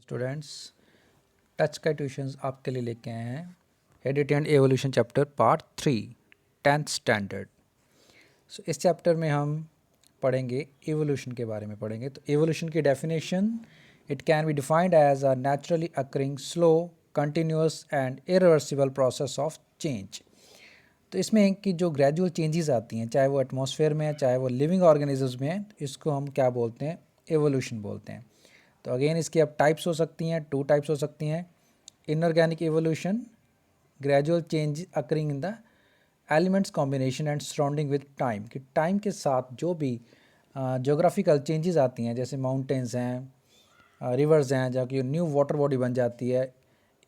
Students, touch का tuitions आपके लिए लेके आए हैं heredity and evolution chapter part 3 10th standard. So इस चैप्टर में हम पढ़ेंगे एवोल्यूशन के बारे में पढ़ेंगे। तो एवोल्यूशन की definition, it can be defined as a naturally occurring slow continuous and irreversible process of change. तो इसमें कि जो ग्रेजुअल चेंजेस आती हैं, चाहे वो एटमॉस्फेयर में है चाहे वो लिविंग ऑर्गेनिजम्स में है, इसको हम क्या बोलते हैं? एवोल्यूशन बोलते हैं। तो अगेन इसकी अब टाइप्स हो सकती हैं, 2 टाइप्स हो सकती हैं। Inorganic evolution, gradual change occurring in the elements combination and surrounding with time, कि टाइम के साथ जो भी जोग्राफिकल चेंजेस आती हैं, जैसे माउंटेन्स हैं, रिवर्स हैं, जहाँ की न्यू वाटर बॉडी बन जाती है,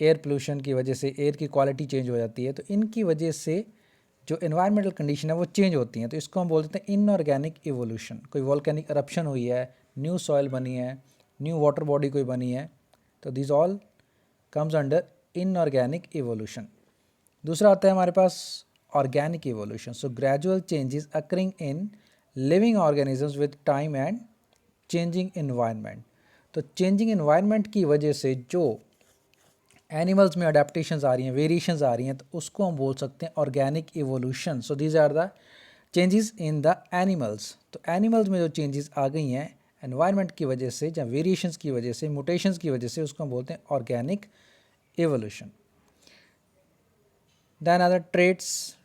एयर पोल्यूशन की वजह से एयर की क्वालिटी चेंज हो जाती है, तो इनकी वजह से जो एनवायरमेंटल कंडीशन है वो चेंज होती हैं। तो इसको हम बोलते हैं इनऑर्गेनिक इवोल्यूशन। कोई वॉल्केनिक eruption हुई है, न्यू सॉइल बनी है, न्यू वाटर बॉडी कोई बनी है, तो this all comes under inorganic evolution. दूसरा आता है हमारे पास organic evolution. So gradual changes occurring in living organisms with time and changing environment. तो चेंजिंग इन्वायरमेंट की वजह से जो एनिमल्स में अडेप्टेशंस आ रही हैं, वेरिएशंस आ रही हैं, तो उसको हम बोल सकते हैं organic evolution. So these are the changes in the animals. तो एनिमल्स में जो चेंजेस आ गई हैं एनवायरनमेंट की वजह से या वेरिएशंस की वजह से, म्यूटेशंस की वजह से, उसको हम बोलते हैं organic evolution. Then other traits.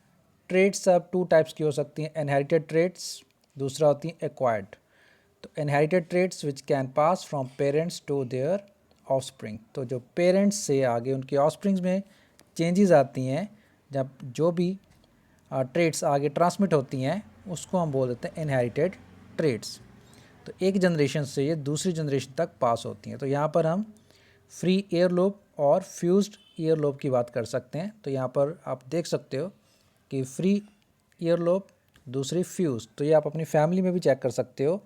Traits अब 2 टाइप्स की हो सकती हैं, इनहेरिटेड ट्रेट्स, दूसरा होती हैं एक्वायर्ड। तो inherited traits which can pass from parents to their offspring. तो जो पेरेंट्स से आगे उनके ऑफस्प्रिंग्स में चेंजेस आती हैं, जब जो भी ट्रेट्स आगे ट्रांसमिट होती हैं, उसको हम बोल देते हैं इनहेरिटेड ट्रेट्स। तो एक जनरेशन से ये दूसरी जनरेशन तक पास होती हैं। तो यहाँ पर हम फ्री ईयर लोब और फ्यूज्ड ईयर लोब की बात कर सकते हैं। तो यहाँ पर आप देख सकते हो कि फ्री ईयर लोब, दूसरी फ्यूज। तो ये आप अपनी फैमिली में भी चेक कर सकते हो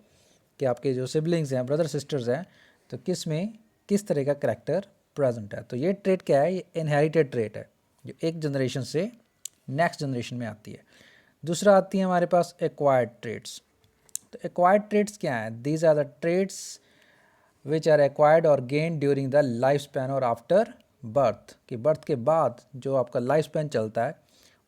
कि आपके जो सिबलिंग्स हैं, ब्रदर सिस्टर्स हैं, तो किस में किस तरह का करैक्टर प्रेजेंट है। तो ये ट्रेट क्या है? ये इनहेरिटेड ट्रेट है जो एक जनरेशन से नेक्स्ट जनरेशन में आती है। दूसरा आती है हमारे पास एक्वायर्ड ट्रेट्स। तो एक्वायर्ड ट्रेट्स क्या हैं? These are the traits which are acquired और gain during the life span और आफ्टर बर्थ। कि बर्थ के बाद जो आपका लाइफ स्पैन चलता है,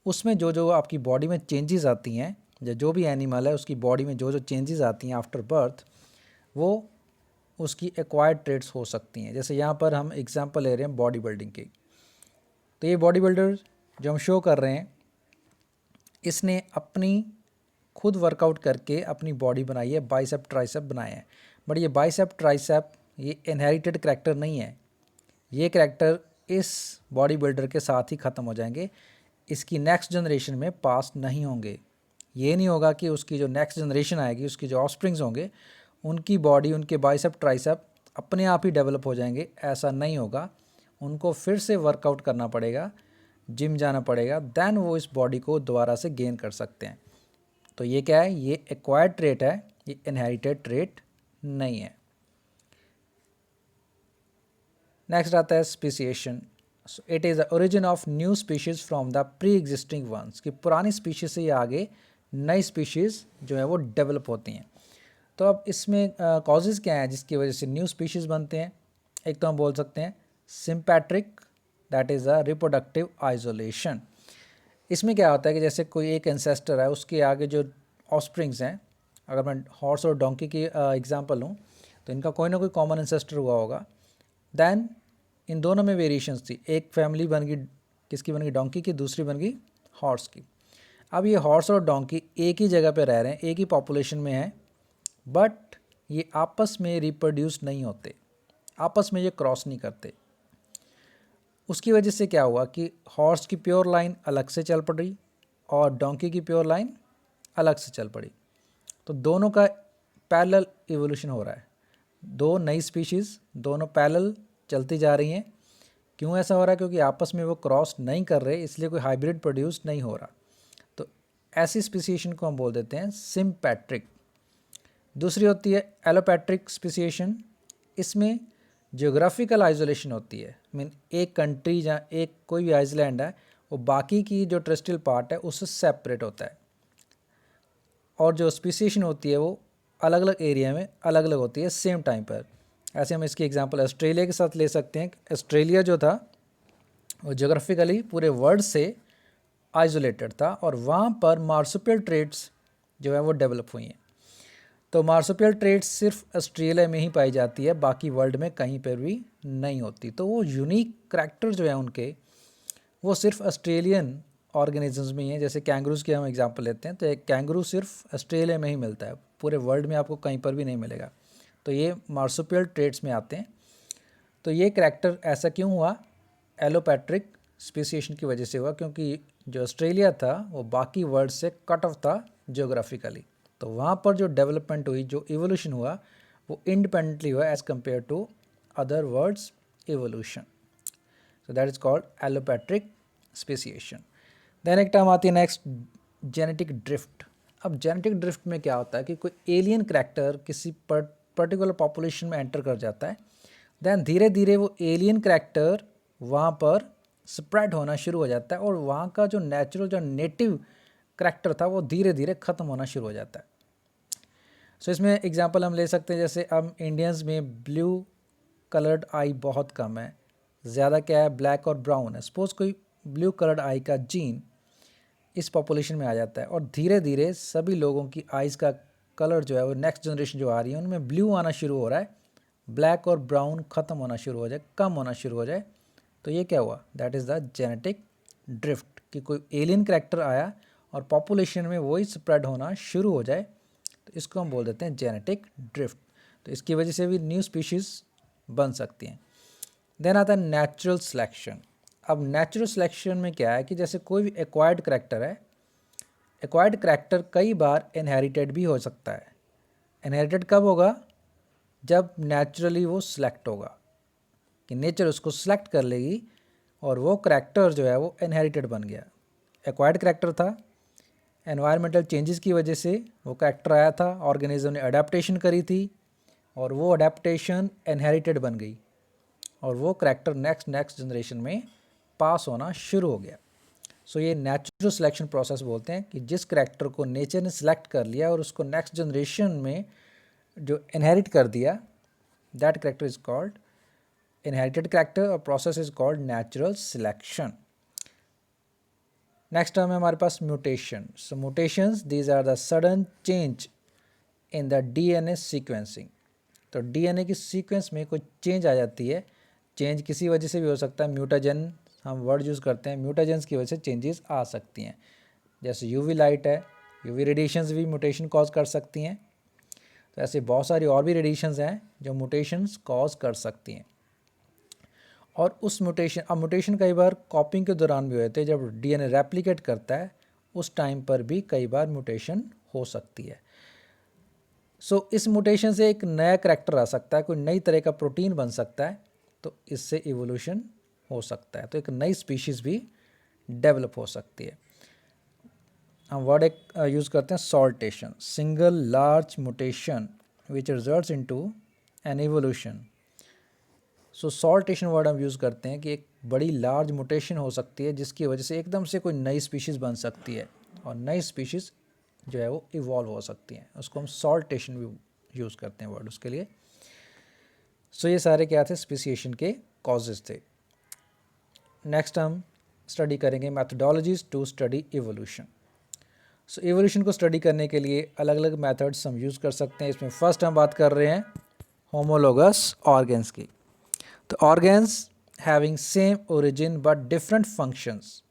उसमें जो जो आपकी बॉडी में चेंजेस आती हैं, या जो भी एनिमल है उसकी बॉडी में जो जो चेंजेस आती हैं आफ्टर बर्थ, वो उसकी एक्वायर्ड ट्रेट्स हो सकती हैं। जैसे यहाँ पर हम एग्जांपल ले रहे हैं बॉडी बिल्डिंग की। तो ये बॉडी बिल्डर जो हम शो कर रहे हैं, इसने अपनी खुद वर्कआउट करके अपनी बॉडी बनाई है, बाइसेप ट्राइसेप बनाए हैं। बट ये बाइसेप ट्राइसेप ये इनहेरिटेड करैक्टर नहीं है। ये करैक्टर इस बॉडी बिल्डर के साथ ही ख़त्म हो जाएंगे, इसकी नेक्स्ट जनरेशन में पास नहीं होंगे। ये नहीं होगा कि उसकी जो नेक्स्ट जनरेशन आएगी, उसकी जो ऑफस्प्रिंग्स होंगे, उनकी बॉडी, उनके बाइसेप ट्राइसेप अपने आप ही डेवलप हो जाएंगे, ऐसा नहीं होगा। उनको फिर से वर्कआउट करना पड़ेगा, जिम जाना पड़ेगा, देन वो इस बॉडी को दोबारा से गेन कर सकते हैं। तो ये क्या है? ये एक्वायर्ड ट्रेट है, ये इनहेरिटेड ट्रेट नहीं है। नेक्स्ट आता है speciation. So it is the origin of new species from the pre existing ones. कि पुरानी स्पीशीज से ये आगे नई स्पीशीज़ जो है वो डेवलप होती हैं। तो अब इसमें कॉजेज़ क्या हैं जिसकी वजह से न्यू स्पीशीज़ बनते हैं? एक तो हम बोल सकते हैं sympatric, that is a reproductive isolation. इसमें क्या होता है कि जैसे कोई एक एंसेस्टर है, उसके आगे जो ऑफस्प्रिंग्स हैं, अगर मैं हॉर्स और डोंकी की एग्जांपल लूँ, तो इनका कोई ना कोई कॉमन एंसेस्टर हुआ होगा। देन इन दोनों में वेरिएशंस थी। एक फैमिली बन गई, किसकी बन गई? डोंकी की, दूसरी बन गई हॉर्स की। अब ये हॉर्स और डोंकी एक ही जगह पे रह रहे हैं, एक ही पॉपुलेशन में हैं, बट ये आपस में रिप्रोड्यूस नहीं होते, आपस में ये क्रॉस नहीं करते। उसकी वजह से क्या हुआ कि हॉर्स की प्योर लाइन अलग से चल पड़ी और डोंकी की प्योर लाइन अलग से चल पड़ी। तो दोनों का पैरेलल इवोल्यूशन हो रहा है। दो नई स्पीशीज़ दोनों पैरेलल चलती जा रही हैं। क्यों ऐसा हो रहा है? क्योंकि आपस में वो क्रॉस नहीं कर रहे, इसलिए कोई हाइब्रिड प्रोड्यूस नहीं हो रहा। तो ऐसी स्पीसीएशन को हम बोल देते हैं सिम्पैट्रिक। दूसरी होती है एलोपैट्रिक स्पीसीएशन। इसमें जियोग्राफिकल आइसोलेशन होती है। मीन एक कंट्री या एक कोई भी आइसलैंड है, वो बाकी की जो टेरेस्ट्रियल पार्ट है उससे सेपरेट होता है, और जो स्पीसीएशन होती है वो अलग अलग एरिया में अलग अलग होती है सेम टाइम पर। ऐसे हम इसकी एग्जांपल ऑस्ट्रेलिया के साथ ले सकते हैं। ऑस्ट्रेलिया जो था वो जोग्राफिकली पूरे वर्ल्ड से आइसोलेटेड था और वहाँ पर मार्सुपियल ट्रेड्स जो है वो डेवलप हुई हैं। तो मार्सुपियल ट्रेड्स सिर्फ ऑस्ट्रेलिया में ही पाई जाती है, बाकी वर्ल्ड में कहीं पर भी नहीं होती। तो वो यूनिक करैक्टर जो है उनके, वो सिर्फ ऑस्ट्रेलियन ऑर्गेनिजम्स में ही है। जैसे कैंगरूज की हम एग्जांपल लेते हैं, तो एक कैंगरू सिर्फ ऑस्ट्रेलिया में ही मिलता है, पूरे वर्ल्ड में आपको कहीं पर भी नहीं मिलेगा। तो ये मार्सुपियल ट्रेड्स में आते हैं। तो ये करैक्टर ऐसा क्यों हुआ? एलोपैट्रिक स्पेसिएशन की वजह से हुआ, क्योंकि जो ऑस्ट्रेलिया था वो बाकी वर्ल्ड से कट ऑफ था जियोग्राफिकली। तो वहाँ पर जो डेवलपमेंट हुई, जो इवोल्यूशन हुआ, वो इंडिपेंडेंटली हुआ as compare to other world's evolution. So that is called allopatric speciation. Then एक टर्म आती है नेक्स्ट, जेनेटिक ड्रिफ्ट। अब जेनेटिक ड्रिफ्ट में क्या होता है कि कोई एलियन करैक्टर किसी पर्टिकुलर पॉपुलेशन में एंटर कर जाता है, देन धीरे धीरे वो एलियन करैक्टर वहाँ पर स्प्रेड होना शुरू हो जाता है और वहाँ का जो नेचुरल, जो नेटिव करैक्टर था, वो धीरे धीरे ख़त्म होना शुरू हो जाता है। सो इसमें एग्जांपल हम ले सकते हैं, जैसे हम इंडियंस में ब्लू कलर्ड आई बहुत कम है, ज़्यादा क्या है, ब्लैक और ब्राउन है। सपोज़ कोई ब्लू कलर्ड आई का जीन इस पॉपुलेशन में आ जाता है और धीरे धीरे सभी लोगों की आइज़ का कलर जो है वो नेक्स्ट जनरेशन जो आ रही है उनमें ब्लू आना शुरू हो रहा है, ब्लैक और ब्राउन ख़त्म होना शुरू हो जाए, कम होना शुरू हो जाए। तो ये क्या हुआ? That is the genetic drift, कि कोई एलियन करैक्टर आया और पॉपुलेशन में वही स्प्रेड होना शुरू हो जाए, तो इसको हम बोल देते हैं जेनेटिक ड्रिफ्ट। तो इसकी वजह से भी न्यू स्पीशीज़ बन सकती हैं। देन आता है नेचुरल सिलेक्शन। अब नेचुरल सिलेक्शन में क्या है कि जैसे कोई भी एक्वायर्ड करैक्टर है, एक्वायर्ड करैक्टर कई बार इनहेरिटेड भी हो सकता है। इनहेरिटेड कब होगा? जब नेचुरली वो सिलेक्ट होगा, कि नेचर उसको सिलेक्ट कर लेगी और वो करैक्टर जो है वो इनहेरिटेड बन गया। एक्वायर्ड करैक्टर था, एनवायरमेंटल चेंजेस की वजह से वो करैक्टर आया था, ऑर्गेनिज्म ने अडेप्टेशन करी थी और वो अडेप्टेशन इनहेरिटेड बन गई और वो करैक्टर नेक्स्ट जनरेशन में पास होना शुरू हो गया। सो ये नेचुरल सिलेक्शन प्रोसेस बोलते हैं, कि जिस करैक्टर को नेचर ने सिलेक्ट कर लिया और उसको नेक्स्ट जनरेशन में जो इनहेरिट कर दिया, that character is called inherited character और process is called natural selection. Next term है हमारे पास mutation. So mutations, these are the sudden change in the DNA sequencing. तो डीएनए की सीक्वेंस में कोई चेंज आ जाती है। चेंज किसी वजह से भी हो सकता है, म्यूटाजन हम वर्ड यूज़ करते हैं, म्यूटाजेंस की वजह से चेंजेस आ सकती हैं। जैसे यूवी लाइट है, यूवी रेडिएशंस भी म्यूटेशन कॉज कर सकती हैं। तो ऐसे बहुत सारी और भी रेडिएशंस हैं जो म्यूटेशंस कॉज कर सकती हैं। और उस म्यूटेशन, अब म्यूटेशन कई बार कॉपिंग के दौरान भी होते हैं, जब डीएनए रेप्लिकेट करता है उस टाइम पर भी कई बार म्यूटेशन हो सकती है। सो इस म्यूटेशन से एक नया करैक्टर आ सकता है, कोई नई तरह का प्रोटीन बन सकता है, तो इससे इवोल्यूशन हो सकता है, तो एक नई स्पीशीज़ भी डेवलप हो सकती है। हम वर्ड एक यूज़ करते हैं saltation, single large mutation which results into an evolution. So saltation word हम यूज़ करते हैं कि एक बड़ी लार्ज म्यूटेशन हो सकती है जिसकी वजह से एकदम से कोई नई स्पीशीज़ बन सकती है और नई स्पीशीज़ जो है वो इवॉल्व हो सकती हैं, उसको हम सॉल्टेशन भी यूज़ करते हैं वर्ड उसके लिए। सो ये सारे क्या थे? स्पेसिएशन के कॉजेज़ थे। नेक्स्ट हम स्टडी करेंगे methodologies to study evolution. So evolution को स्टडी करने के लिए अलग अलग मेथड्स हम यूज़ कर सकते हैं। इसमें फर्स्ट हम बात कर रहे हैं होमोलोगस ऑर्गेन्स की। तो organs having same origin but different functions,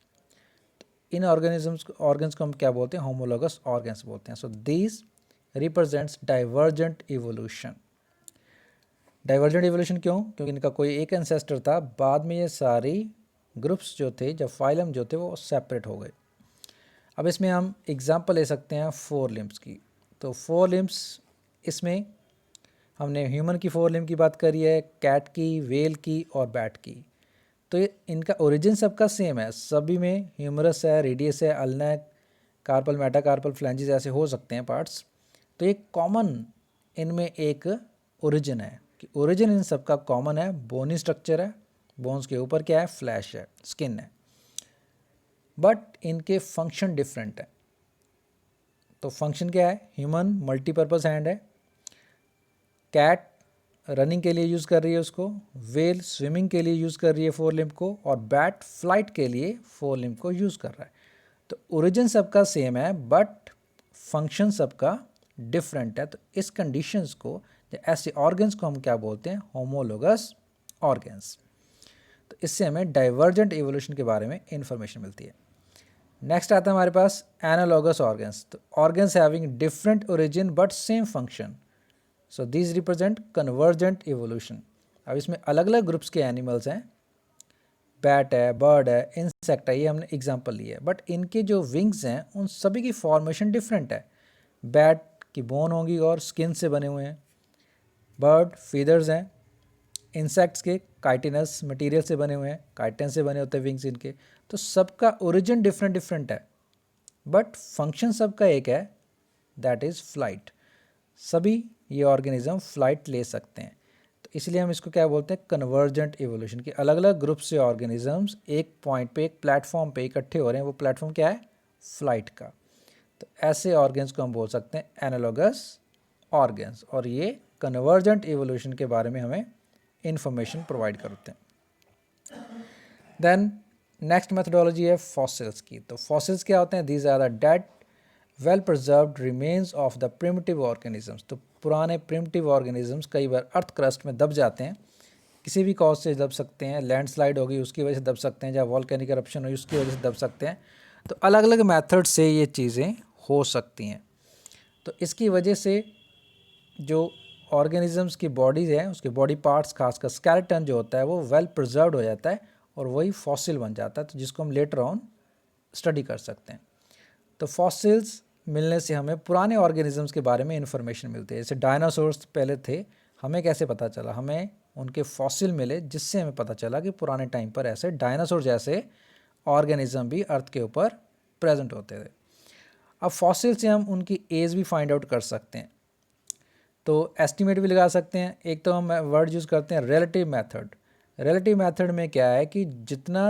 in organisms organs को हम क्या बोलते हैं? होमोलोगस ऑर्गेन्स बोलते हैं। So these represents divergent evolution. Divergent evolution क्यों? क्योंकि इनका कोई एक एंसेस्टर था, बाद में ये सारी ग्रुप्स जो थे, जब फाइलम जो थे वो सेपरेट हो गए। अब इसमें हम एग्जांपल ले सकते हैं फोर लिम्ब्स की। तो फोर लिम्ब्स, इसमें हमने ह्यूमन की फोर लिम्ब की बात करी है, कैट की, वेल की और बैट की। तो ये इनका ओरिजिन सबका सेम है, सभी में ह्यूमरस है, रेडियस है, अल्ना, कार्पल, मेटाकार्पल, फ्लैंजेस ऐसे हो सकते हैं पार्ट्स। तो एक कॉमन इनमें एक ओरिजिन है, कि ओरिजिन इन सबका कॉमन है, बोनी स्ट्रक्चर है, बोन्स के ऊपर क्या है? फ्लैश है, स्किन है, बट इनके फंक्शन डिफरेंट है। तो फंक्शन क्या है? ह्यूमन मल्टीपर्पज़ हैंड है, कैट रनिंग के लिए यूज़ कर रही है उसको, वेल स्विमिंग के लिए यूज़ कर रही है फोर लिम्ब को, और बैट फ्लाइट के लिए फोर लिम्ब को यूज़ कर रहा है। तो ओरिजिन सबका सेम है बट फंक्शन सबका डिफरेंट है। तो इस कंडीशंस को, ऐसे ऑर्गन्स को हम क्या बोलते हैं, होमोलोगस ऑर्गन्स। तो इससे हमें डाइवर्जेंट इवोल्यूशन के बारे में इंफॉर्मेशन मिलती है। नेक्स्ट आता है हमारे पास एनालॉगस ऑर्गन्स। तो organs having different origin but same function, so these represent convergent evolution. अब इसमें अलग अलग ग्रुप्स के एनिमल्स हैं, बैट है, बर्ड है, इंसेक्ट है, ये हमने एग्जांपल लिए है, बट इनके जो विंग्स हैं उन सभी की फॉर्मेशन डिफरेंट है। बैट की बोन होगी और स्किन से बने हुए हैं, बर्ड फीदर्स हैं, इंसेक्ट्स के काइटिनस मटेरियल से बने हुए हैं, काइटिन से बने होते हैं विंग्स इनके। तो सबका ओरिजिन डिफरेंट डिफरेंट है बट फंक्शन सबका एक है, दैट इज़ फ्लाइट। सभी ये ऑर्गेनिज्म फ्लाइट ले सकते हैं। तो इसलिए हम इसको क्या बोलते हैं, कन्वर्जेंट इवोल्यूशन। की अलग अलग ग्रुप से ऑर्गेनिजम्स एक पॉइंट पे, एक प्लेटफॉर्म पे इकट्ठे हो रहे हैं, वो प्लेटफॉर्म क्या है, फ्लाइट का। तो ऐसे ऑर्गन्स को हम बोल सकते हैं एनालॉगस ऑर्गन्स, और ये कन्वर्जेंट इवोल्यूशन के बारे में हमें इंफॉर्मेशन प्रोवाइड करते हैं। देन नेक्स्ट मेथडोलॉजी है फॉसिल्स की। तो फॉसिल्स क्या होते हैं, these are the dead well preserved remains of the primitive organisms. तो पुराने प्रिमिटिव ऑर्गेनिजम्स कई बार अर्थ क्रस्ट में दब जाते हैं, किसी भी कॉज से दब सकते हैं, लैंडस्लाइड होगी उसकी वजह से दब सकते हैं, या वॉल्केनिक eruption हुई उसकी वजह से दब सकते हैं। तो अलग अलग मेथड से ये चीज़ें हो सकती हैं। तो इसकी वजह से जो ऑर्गेनिजम्स की बॉडीज़ हैं, उसके बॉडी पार्ट्स खासकर स्केलेटन जो होता है वो वेल प्रिजर्व्ड हो जाता है और वही फॉसिल बन जाता है, तो जिसको हम लेटर ऑन स्टडी कर सकते हैं। तो फॉसिल्स मिलने से हमें पुराने ऑर्गेनिजम्स के बारे में इंफॉर्मेशन मिलती है। जैसे डायनासोर्स पहले थे, हमें कैसे पता चला, हमें उनके फॉसिल मिले जिससे हमें पता चला कि पुराने टाइम पर ऐसे डायनासोर जैसे ऑर्गेनिज्म भी अर्थ के ऊपर प्रेजेंट होते थे। अब फॉसिल से हम उनकी एज भी फाइंड आउट कर सकते हैं, तो एस्टिमेट भी लगा सकते हैं। एक तो हम वर्ड यूज़ करते हैं रिलेटिव मेथड। रिलेटिव मेथड में क्या है कि जितना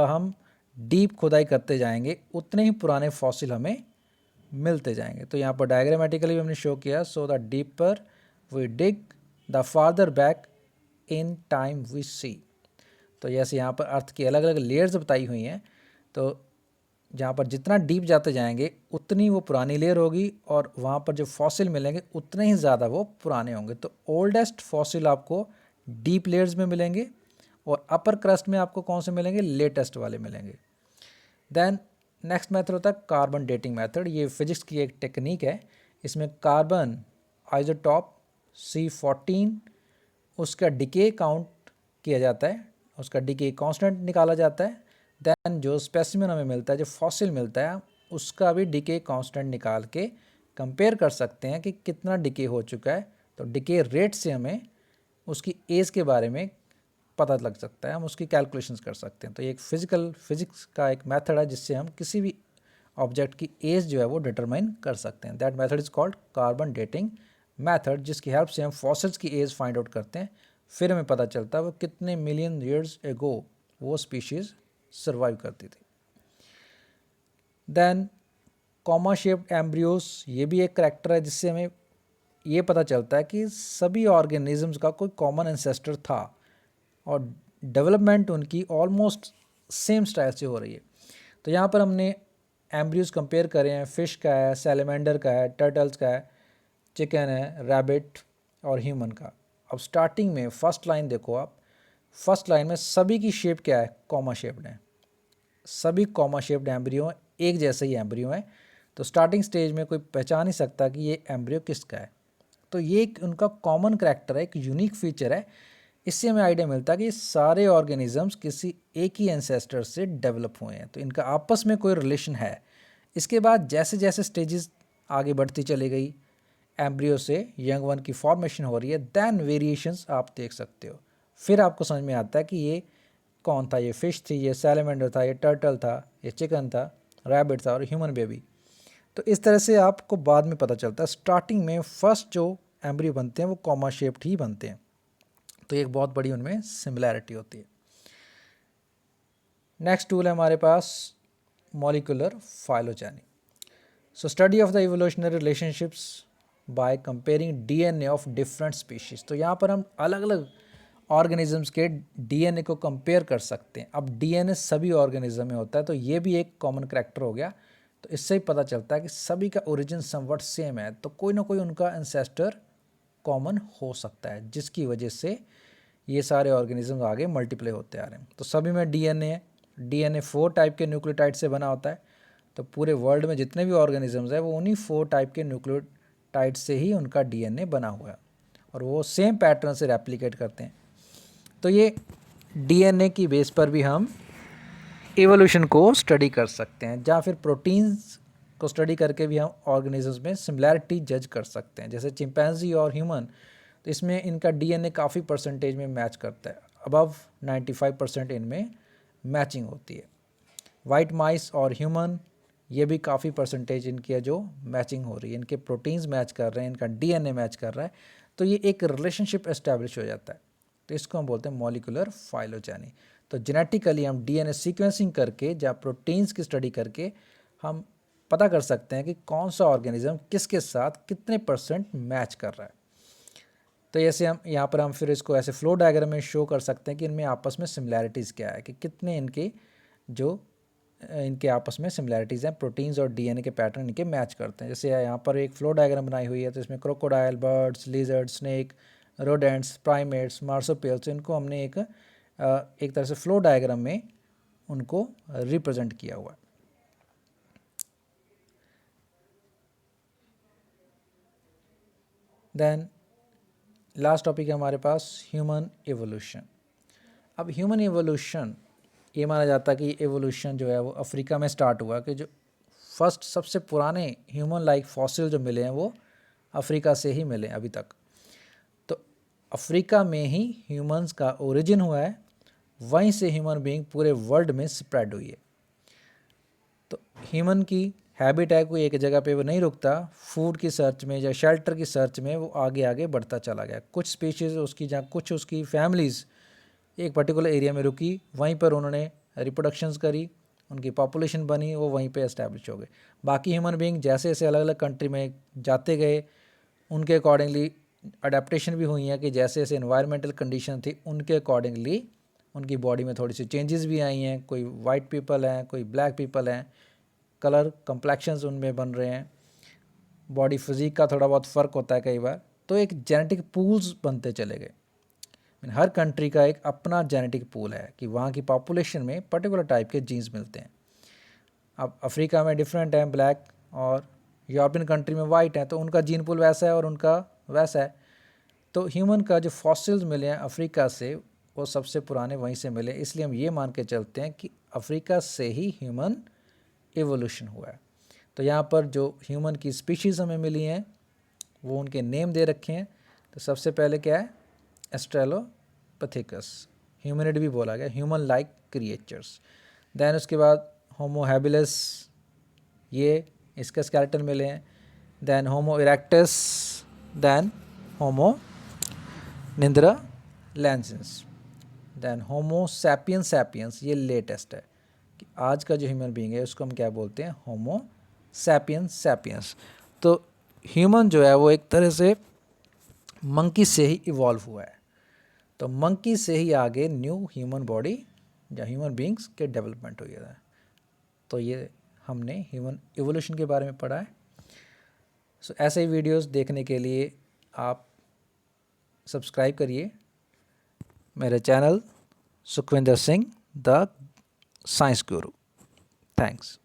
हम डीप खुदाई करते जाएंगे उतने ही पुराने फॉसिल हमें मिलते जाएंगे। तो यहाँ पर डायग्रामेटिकली भी हमने शो किया, so the deeper we dig the farther back in time we see. तो जैसे यहाँ पर अर्थ की अलग अलग लेयर्स बताई हुई हैं, तो जहाँ पर जितना डीप जाते जाएंगे उतनी वो पुरानी लेयर होगी, और वहाँ पर जो फॉसिल मिलेंगे उतने ही ज़्यादा वो पुराने होंगे। तो ओल्डेस्ट फॉसिल आपको डीप लेयर्स में मिलेंगे, और अपर क्रस्ट में आपको कौन से मिलेंगे, लेटेस्ट वाले मिलेंगे। देन नेक्स्ट मेथड होता है कार्बन डेटिंग मेथड। ये फिजिक्स की एक टेक्निक है। इसमें कार्बन आइसोटॉप C14 उसका डिके काउंट किया जाता है, उसका डिके कांस्टेंट निकाला जाता है। देन जो स्पेसिमेन हमें मिलता है, जो फॉसिल मिलता है, उसका भी डिके कांस्टेंट निकाल के कंपेयर कर सकते हैं कि कितना डिके हो चुका है। तो डिके रेट से हमें उसकी एज के बारे में पता लग सकता है, हम उसकी कैलकुलेशंस कर सकते हैं। तो ये एक फिजिक्स का एक मेथड है जिससे हम किसी भी ऑब्जेक्ट की एज जो है वो डिटरमाइन कर सकते हैं। That method is called carbon dating method, जिसकी हेल्प से हम फॉसिल्स की एज फाइंड आउट करते हैं। फिर हमें पता चलता है वो कितने मिलियन ईयर्स एगो वो स्पीशीज़ सर्वाइव करती थी। देन कॉमा शेप्ड एम्ब्रियोस, ये भी एक करैक्टर है जिससे हमें ये पता चलता है कि सभी ऑर्गेनिजम्स का कोई कॉमन एंसेस्टर था, और डेवलपमेंट उनकी ऑलमोस्ट सेम स्टाइल से हो रही है। तो यहाँ पर हमने एम्ब्रियोज कंपेयर करे हैं, फ़िश का है, सैलमेंडर का है, टर्टल्स का है, चिकन है, रैबिट और ह्यूमन का। अब स्टार्टिंग में फर्स्ट लाइन देखो आप, फर्स्ट लाइन में सभी की शेप क्या है, कॉमा शेप्ड है। सभी कॉमा शेप्ड एम्ब्रियो हैं, एक जैसे ही एम्ब्रियो हैं। तो स्टार्टिंग स्टेज में कोई पहचान नहीं सकता कि ये एम्ब्रियो किसका है। तो ये एक उनका कॉमन करैक्टर है, एक यूनिक फीचर है। इससे हमें आइडिया मिलता है कि सारे ऑर्गेनिजम्स किसी एक ही एंसेस्टर से डेवलप हुए हैं, तो इनका आपस में कोई रिलेशन है। इसके बाद जैसे जैसे स्टेजेस आगे बढ़ती चली गई, एम्ब्रियो से यंग वन की फॉर्मेशन हो रही है, देन वेरिएशंस आप देख सकते हो। फिर आपको समझ में आता है कि ये कौन था, ये फ़िश थी, ये सैलमेंडर था, ये टर्टल था, ये चिकन था, रैबिट था और ह्यूमन बेबी। तो इस तरह से आपको बाद में पता चलता है। स्टार्टिंग में फर्स्ट जो एम्ब्रियो बनते हैं वो कॉमा शेप्ड ही बनते हैं, तो एक बहुत बड़ी उनमें सिमिलैरिटी होती है। नेक्स्ट टूल है हमारे पास molecular phylogeny. So study of the evolutionary relationships by comparing DNA of different species. तो यहाँ पर हम अलग अलग ऑर्गेनिजम्स के डीएनए को कंपेयर कर सकते हैं। अब डीएनए सभी ऑर्गेनिज्म में होता है, तो ये भी एक कॉमन करैक्टर हो गया। तो इससे ही पता चलता है कि सभी का ओरिजिन समवट सेम है, तो कोई ना कोई उनका एंसेस्टर कॉमन हो सकता है, जिसकी वजह से ये सारे ऑर्गेनिज्म आगे मल्टीप्लाई होते आ रहे हैं। तो सभी में डीएनए है। डीएनए 4 टाइप के न्यूक्लियोटाइड से बना होता है। तो पूरे वर्ल्ड में जितने भी ऑर्गेनिजम्स है वो उन्हीं 4 टाइप के न्यूक्लियोटाइड से ही उनका डीएनए बना हुआ है, और वो सेम पैटर्न से रेप्लिकेट करते हैं। तो ये डीएनए की बेस पर भी हम इवोल्यूशन को स्टडी कर सकते हैं, या फिर प्रोटीन्स को स्टडी करके भी हम ऑर्गेनिजम्स में सिमिलैरिटी जज कर सकते हैं। जैसे चिंपैंजी और ह्यूमन, तो इसमें इनका डीएनए काफ़ी परसेंटेज में मैच करता है, अबव 95% इनमें मैचिंग होती है। वाइट माइस और ह्यूमन, ये भी काफ़ी परसेंटेज इनकी है जो मैचिंग हो रही है, इनके प्रोटीन्स मैच कर रहे हैं, इनका डीएनए मैच कर रहा है, तो ये एक रिलेशनशिप एस्टैब्लिश हो जाता है। तो इसको हम बोलते हैं मॉलिक्यूलर फाइलोजेनी। तो जेनेटिकली हम डीएनए सीक्वेंसिंग करके या प्रोटीन्स की स्टडी करके हम पता कर सकते हैं कि कौन सा ऑर्गेनिज्म किसके साथ कितने परसेंट मैच कर रहा है। तो ऐसे हम यहाँ पर हम फिर इसको ऐसे फ्लो डायग्राम में शो कर सकते हैं कि इनमें आपस में सिमिलैरिटीज़ क्या है, कि कितने इनके आपस में सिमिलैरिटीज़ हैं, प्रोटीन्स और डीएनए के पैटर्न इनके मैच करते हैं। जैसे यहाँ पर एक फ्लो डायग्राम बनाई हुई है, तो इसमें crocodile, birds, lizard, snake, rodents, primates, marsupials, इनको हमने एक तरह से फ्लो डायग्राम में उनको रिप्रेजेंट किया हुआ है। देन लास्ट टॉपिक है हमारे पास ह्यूमन एवोल्यूशन। अब ह्यूमन एवोल्यूशन, ये माना जाता है कि एवोल्यूशन जो है वो अफ्रीका में स्टार्ट हुआ, कि जो फर्स्ट सबसे पुराने ह्यूमन लाइक फॉसिल जो मिले हैं वो अफ्रीका से ही मिले अभी तक। तो अफ्रीका में ही ह्यूमंस का ओरिजिन हुआ है, वहीं से ह्यूमन बीइंग पूरे वर्ल्ड में स्प्रेड हुई है। तो ह्यूमन की हैबिट है, कोई एक जगह पे वो नहीं रुकता, फूड की सर्च में या शेल्टर की सर्च में वो आगे आगे बढ़ता चला गया। कुछ स्पीशीज़ उसकी, जहाँ कुछ उसकी फैमिलीज़ एक पर्टिकुलर एरिया में रुकी, वहीं पर उन्होंने रिप्रोडक्शंस करी, उनकी पॉपुलेशन बनी, वो वहीं पे एस्टैब्लिश हो गए। बाकी ह्यूमन बीइंग जैसे जैसे अलग अलग कंट्री में जाते गए, उनके अकॉर्डिंगली अडेप्टेशन भी हुई हैं, कि जैसे जैसे इन्वायरमेंटल कंडीशन थी उनके अकॉर्डिंगली उनकी बॉडी में थोड़ी सी चेंजेस भी आई हैं। कोई वाइट पीपल हैं, कोई ब्लैक पीपल हैं, कलर कम्प्लेक्शंस उनमें बन रहे हैं, बॉडी फिजिक का थोड़ा बहुत फ़र्क होता है कई बार। तो एक जेनेटिक पूल्स बनते चले गए। हर कंट्री का एक अपना जेनेटिक पूल है, कि वहाँ की पॉपुलेशन में पर्टिकुलर टाइप के जीन्स मिलते हैं। अब अफ्रीका में डिफरेंट है, ब्लैक, और यूरोपियन कंट्री में वाइट है, तो उनका जीन पूल वैसा है और उनका वैसा है। तो ह्यूमन का जो फॉसिल्स मिले हैं अफ्रीका से, वो सबसे पुराने वहीं से मिले, इसलिए हम ये मान के चलते हैं कि अफ्रीका से ही ह्यूमन एवोल्यूशन हुआ है। तो यहाँ पर जो ह्यूमन की स्पीशीज़ हमें मिली हैं वो उनके नेम दे रखे हैं। तो सबसे पहले क्या है, एस्ट्रेलोपिथेकस, ह्यूमनिड भी बोला गया, ह्यूमन लाइक क्रिएचर्स। देन उसके बाद होमो हैबिलिस, ये इसके स्केलेटन मिले हैं। देन होमो इरेक्टस, देन होमो निंद्रालेंसिस, देन होमो सैपियंस सैपियंस, ये लेटेस्ट है, कि आज का जो ह्यूमन बीइंग है उसको हम क्या बोलते हैं, होमो सैपियंस सैपियंस। तो ह्यूमन जो है वो एक तरह से मंकी से ही इवॉल्व हुआ है। तो मंकी से ही आगे न्यू ह्यूमन बॉडी या ह्यूमन बीइंग्स के डेवलपमेंट हुई है। तो ये हमने ह्यूमन इवोल्यूशन के बारे में पढ़ा है। सो ऐसे ही वीडियोस देखने के लिए आप सब्सक्राइब करिए मेरे channel Sukhwinder Singh the science guru. Thanks.